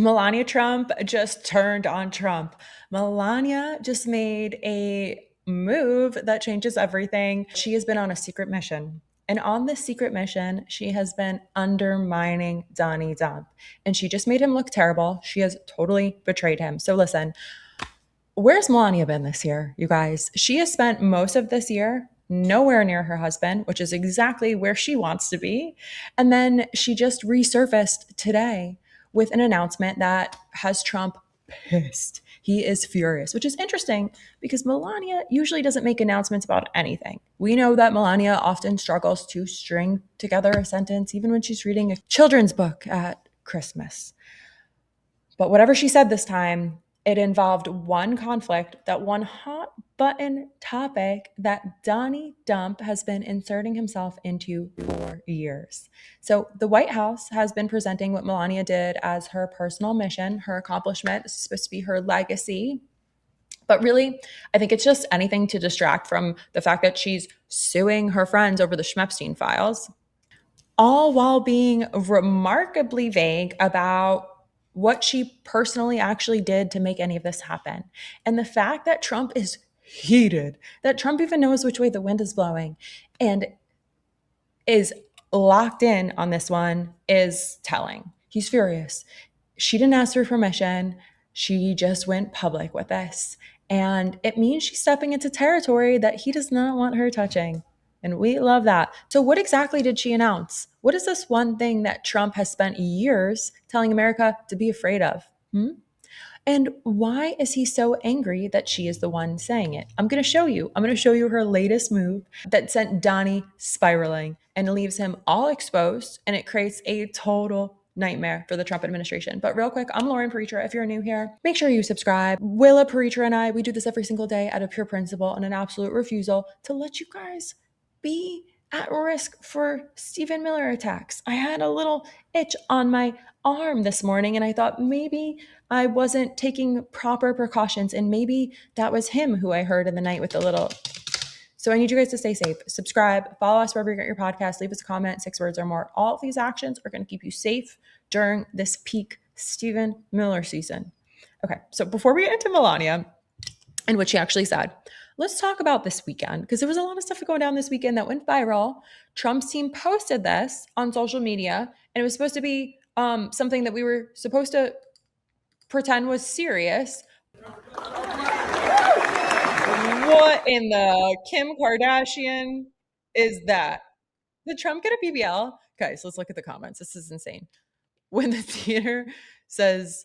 Melania Trump just turned on Trump. Melania just made a move that changes everything. She has been on a secret mission. And on this secret mission, she has been undermining Donny Trump. And she just made him look terrible. She has totally betrayed him. So listen, where's Melania been this year, you guys? She has spent most of this year nowhere near her husband, which is exactly where she wants to be. And then she just resurfaced today with an announcement that has Trump pissed. He is furious, which is interesting because Melania usually doesn't make announcements about anything. We know that Melania often struggles to string together a sentence, even when she's reading a children's book at Christmas. But whatever she said this time, it involved one conflict, that one hot button topic that Donny Trump has been inserting himself into for years. So the White House has been presenting what Melania did as her personal mission, her accomplishment. This is supposed to be her legacy. But really, I think it's just anything to distract from the fact that she's suing her friends over the Smepstein files, all while being remarkably vague about what she personally actually did to make any of this happen. And the fact that Trump is heated, that Trump even knows which way the wind is blowing and is locked in on this one is telling. He's furious. She didn't ask for permission. She just went public with this. And it means she's stepping into territory that he does not want her touching. And we love that. So, what exactly did she announce? What is this one thing that Trump has spent years telling America to be afraid of? And why is he so angry that she is the one saying it? I'm going to show you. I'm going to show you her latest move that sent Donny spiraling and leaves him all exposed, and it creates a total nightmare for the Trump administration. But real quick, I'm Lauren Preacher. If you're new here, make sure you subscribe. Willa Preacher and I, we do this every single day out of pure principle and an absolute refusal to let you guys be at risk for Stephen Miller attacks. I had a little itch on my arm this morning, and I thought maybe I wasn't taking proper precautions, and maybe that was him who I heard in the night with the little. So I need you guys to stay safe. Subscribe, follow us wherever you get your podcast, leave us a comment, 6 words or more. All of these actions are going to keep you safe during this peak Stephen Miller season. Okay, so before we get into Melania and what she actually said, let's talk about this weekend, because there was a lot of stuff going down this weekend that went viral. Trump's team posted this on social media, and it was supposed to be something that we were supposed to pretend was serious. What in the Kim Kardashian is that? Did Trump get a BBL? Okay, so let's look at the comments. This is insane. When the theater says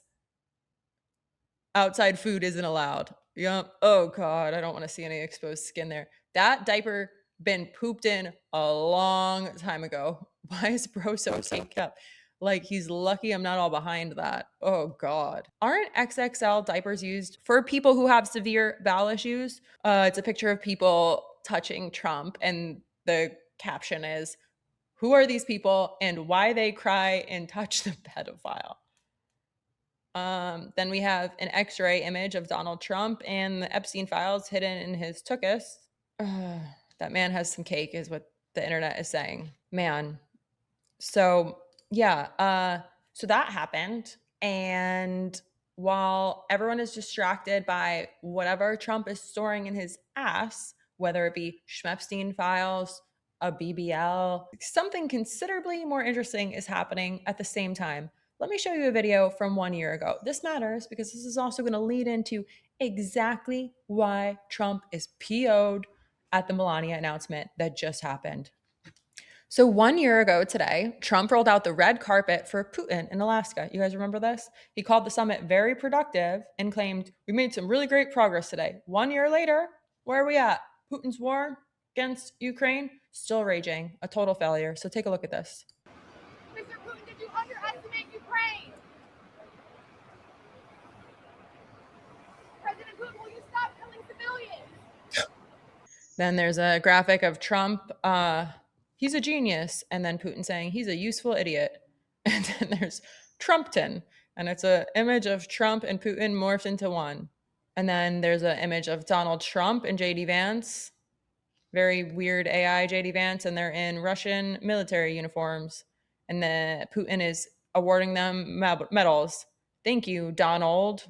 outside food isn't allowed. Yep. Oh God, I don't want to see any exposed skin there. That diaper been pooped in a long time ago. Why is bro so synced up? Like he's lucky I'm not all behind that. Oh God. Aren't XXL diapers used for people who have severe bowel issues? It's a picture of people touching Trump, and the caption is, "Who are these people and why they cry and touch the pedophile?" Then we have an X-ray image of Donald Trump and the Epstein files hidden in his tuchus. That man has some cake, is what the internet is saying. Man. So yeah, so that happened. And while everyone is distracted by whatever Trump is storing in his ass, whether it be Schmepstein files, a BBL, something considerably more interesting is happening at the same time. Let me show you a video from 1 year ago. This matters because this is also going to lead into exactly why Trump is PO'd at the Melania announcement that just happened. So 1 year ago today, Trump rolled out the red carpet for Putin in Alaska. You guys remember this? He called the summit very productive and claimed, "We made some really great progress today." 1 year later, where are we at? Putin's war against Ukraine still raging, a total failure. So take a look at this. Mr. Putin, did you underestimate Ukraine? President Putin, will you stop killing civilians? Then there's a graphic of Trump. He's a genius. And then Putin saying he's a useful idiot. And then there's Trumpton. And it's an image of Trump and Putin morphed into one. And then there's an image of Donald Trump and JD Vance. Very weird AI JD Vance. And they're in Russian military uniforms. And then Putin is awarding them medals. Thank you, Donald,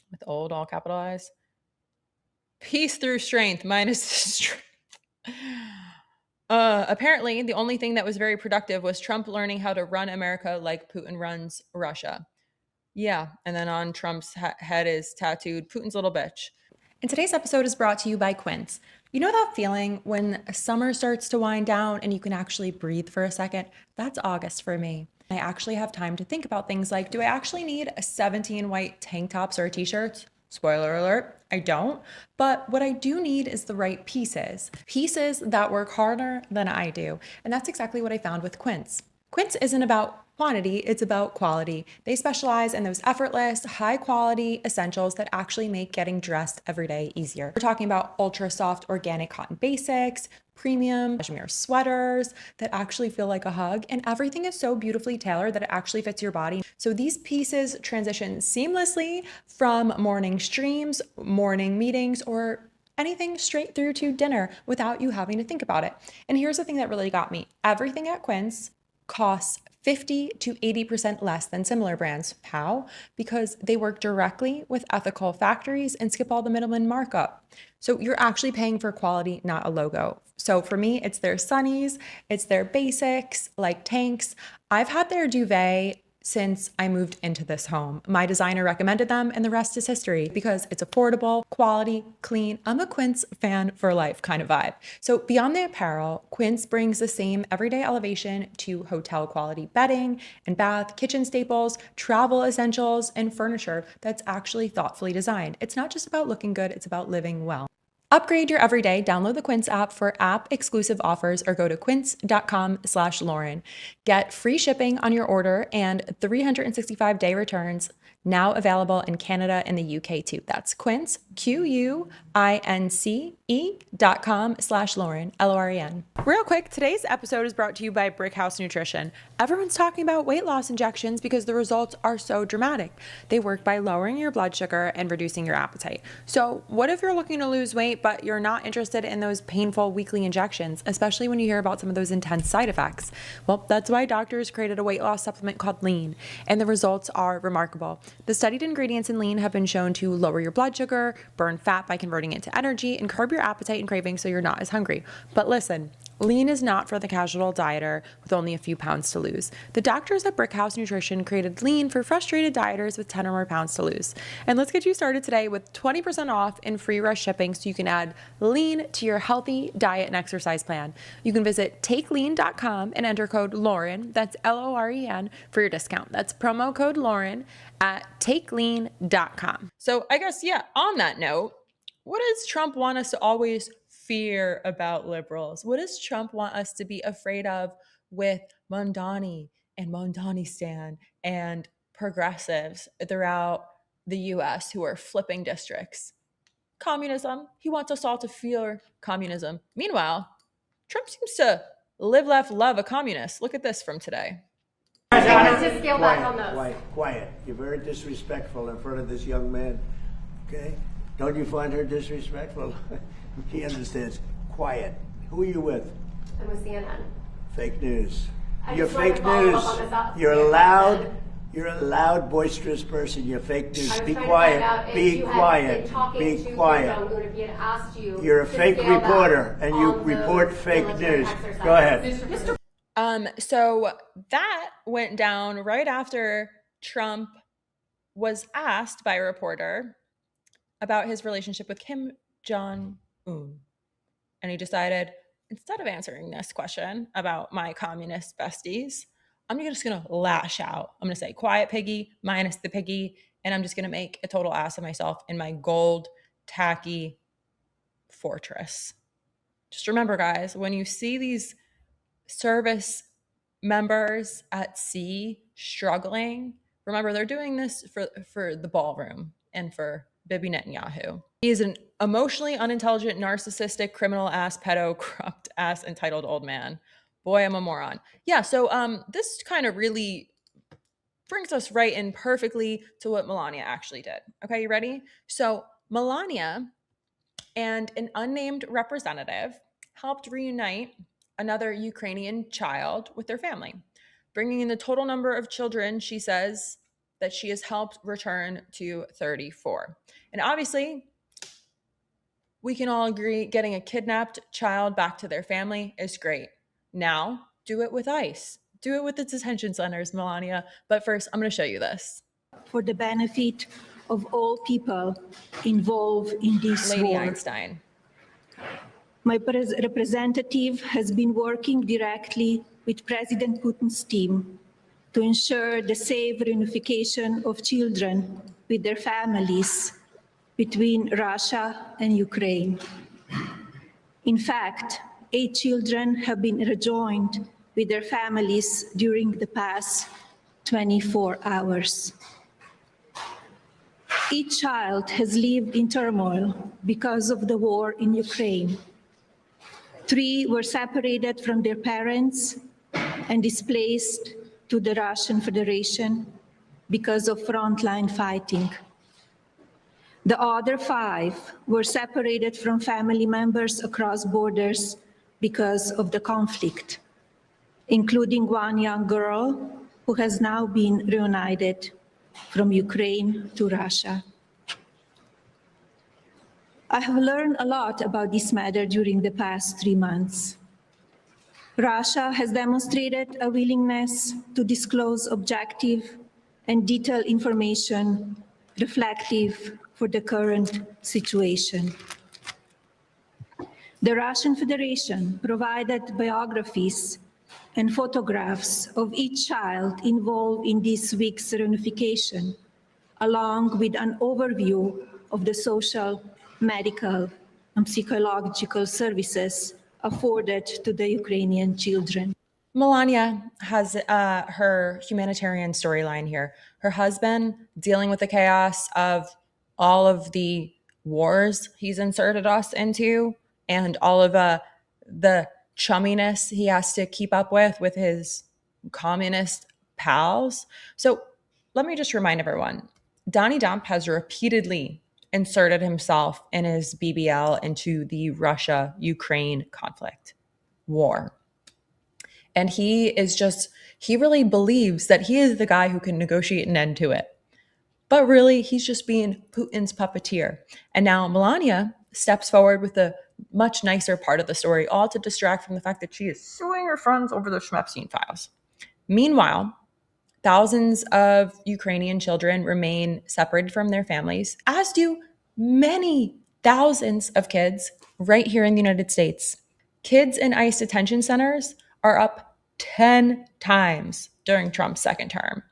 with old all capitalized. Peace through strength minus strength. Apparently, the only thing that was very productive was Trump learning how to run America like Putin runs Russia. Yeah, and then on Trump's head is tattooed Putin's little bitch. And today's episode is brought to you by Quince. You know that feeling when summer starts to wind down and you can actually breathe for a second? That's August for me. I actually have time to think about things like, do I actually need a 17 white tank tops or t-shirts? Spoiler alert, I don't. But what I do need is the right pieces. Pieces that work harder than I do. And that's exactly what I found with Quince. Quince isn't about quantity, it's about quality. They specialize in those effortless, high quality essentials that actually make getting dressed every day easier. We're talking about ultra soft organic cotton basics, premium cashmere sweaters that actually feel like a hug, and everything is so beautifully tailored that it actually fits your body. So these pieces transition seamlessly from morning streams, morning meetings, or anything straight through to dinner without you having to think about it. And here's the thing that really got me. Everything at Quince costs 50 to 80% less than similar brands. How? Because they work directly with ethical factories and skip all the middleman markup. So you're actually paying for quality, not a logo. So for me, it's their sunnies, it's their basics like tanks. I've had their duvet since I moved into this home. My designer recommended them, and the rest is history because it's affordable, quality, clean. I'm a Quince fan for life kind of vibe. So beyond the apparel, Quince brings the same everyday elevation to hotel quality bedding and bath, kitchen staples, travel essentials, and furniture that's actually thoughtfully designed. It's not just about looking good, it's about living well. Upgrade your everyday. Download the Quince app for app exclusive offers or go to quince.com/Lauren. Get free shipping on your order and 365-day returns now available in Canada and the UK too. That's Quince, QUINCE.com/Lauren, LOREN. Real quick, today's episode is brought to you by Brickhouse Nutrition. Everyone's talking about weight loss injections because the results are so dramatic. They work by lowering your blood sugar and reducing your appetite. So what if you're looking to lose weight, but you're not interested in those painful weekly injections, especially when you hear about some of those intense side effects? Well, that's why doctors created a weight loss supplement called Lean, and the results are remarkable. The studied ingredients in Lean have been shown to lower your blood sugar, burn fat by converting it to energy, and curb your appetite and cravings so you're not as hungry. But listen, Lean is not for the casual dieter with only a few pounds to lose. The doctors at Brickhouse Nutrition created Lean for frustrated dieters with 10 or more pounds to lose. And let's get you started today with 20% off and free rush shipping so you can add Lean to your healthy diet and exercise plan. You can visit takelean.com and enter code Lauren, that's LOREN, for your discount. That's promo code Lauren at takelean.com. So I guess, yeah, on that note, what does Trump want us to always fear about liberals? What does Trump want us to be afraid of with Mondani and Mondanistan and progressives throughout the US who are flipping districts? Communism. He wants us all to fear communism. Meanwhile, Trump seems to live, laugh, love a communist. Look at this from today. To scale back on those. Quiet. You're very disrespectful in front of this young man. Okay? Don't you find her disrespectful? He understands. Quiet. Who are you with? I'm with CNN. Fake news. You're fake news. You're a loud, boisterous person. You're fake news. Be quiet. Be quiet. Be quiet. You're a fake reporter, and you report fake news. Go ahead. So that went down right after Trump was asked by a reporter about his relationship with Kim Jong-un. And he decided, instead of answering this question about my communist besties, I'm just going to lash out. I'm going to say quiet piggy minus the piggy, and I'm just going to make a total ass of myself in my gold tacky fortress. Just remember, guys, when you see these service members at sea struggling, remember they're doing this for the ballroom and for Bibi Netanyahu. He is an emotionally unintelligent, narcissistic, criminal ass, pedo, corrupt ass, entitled old man. Boy, I'm a moron. Yeah, so this kind of really brings us right in perfectly to what Melania actually did. Okay, you ready? So Melania and an unnamed representative helped reunite another Ukrainian child with their family, bringing in the total number of children, she says, that she has helped return to 34. And obviously, we can all agree getting a kidnapped child back to their family is great. Now, do it with ICE. Do it with the detention centers, Melania. But first, I'm going to show you this. For the benefit of all people involved in this Lady war. Einstein. My representative has been working directly with President Putin's team to ensure the safe reunification of children with their families between Russia and Ukraine. In fact, 8 children have been rejoined with their families during the past 24 hours. Each child has lived in turmoil because of the war in Ukraine. 3 were separated from their parents and displaced to the Russian Federation because of frontline fighting. The other 5 were separated from family members across borders because of the conflict, including one young girl who has now been reunited from Ukraine to Russia. I have learned a lot about this matter during the past 3 months. Russia has demonstrated a willingness to disclose objective and detailed information reflective for the current situation. The Russian Federation provided biographies and photographs of each child involved in this week's reunification, along with an overview of the social, medical, and psychological services afforded to the Ukrainian children. Melania has her humanitarian storyline here. Her husband dealing with the chaos of all of the wars he's inserted us into and all of the chumminess he has to keep up with his communist pals. So let me just remind everyone, Donny Dump has repeatedly inserted himself and his BBL into the Russia-Ukraine conflict war. And he really believes that he is the guy who can negotiate an end to it. But really, he's just being Putin's puppeteer. And now Melania steps forward with the much nicer part of the story, all to distract from the fact that she is suing her friends over the Smepstein files. Meanwhile, thousands of Ukrainian children remain separated from their families, as do many thousands of kids right here in the United States. Kids in ICE detention centers are up 10 times during Trump's second term.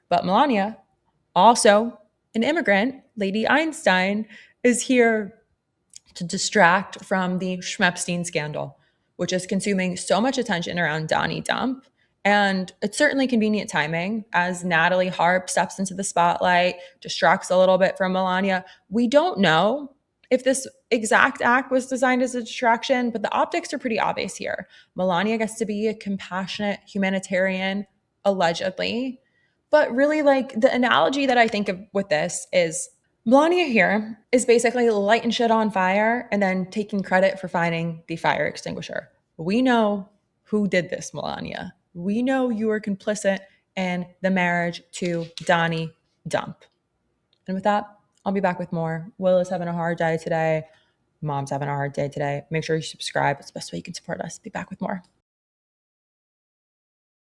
But Melania, also an immigrant, Lady Einstein, is here to distract from the Smepstein scandal, which is consuming so much attention around Donny Dump. And it's certainly convenient timing as Natalie Harp steps into the spotlight, distracts a little bit from Melania. We don't know if this exact act was designed as a distraction, but the optics are pretty obvious here. Melania gets to be a compassionate humanitarian, allegedly. But really, like, the analogy that I think of with this is Melania here is basically lighting shit on fire and then taking credit for finding the fire extinguisher. We know who did this, Melania. We know you were complicit in the marriage to Donny Dump. And with that, I'll be back with more. Will is having a hard day today. Mom's having a hard day today. Make sure you subscribe. It's the best way you can support us. Be back with more.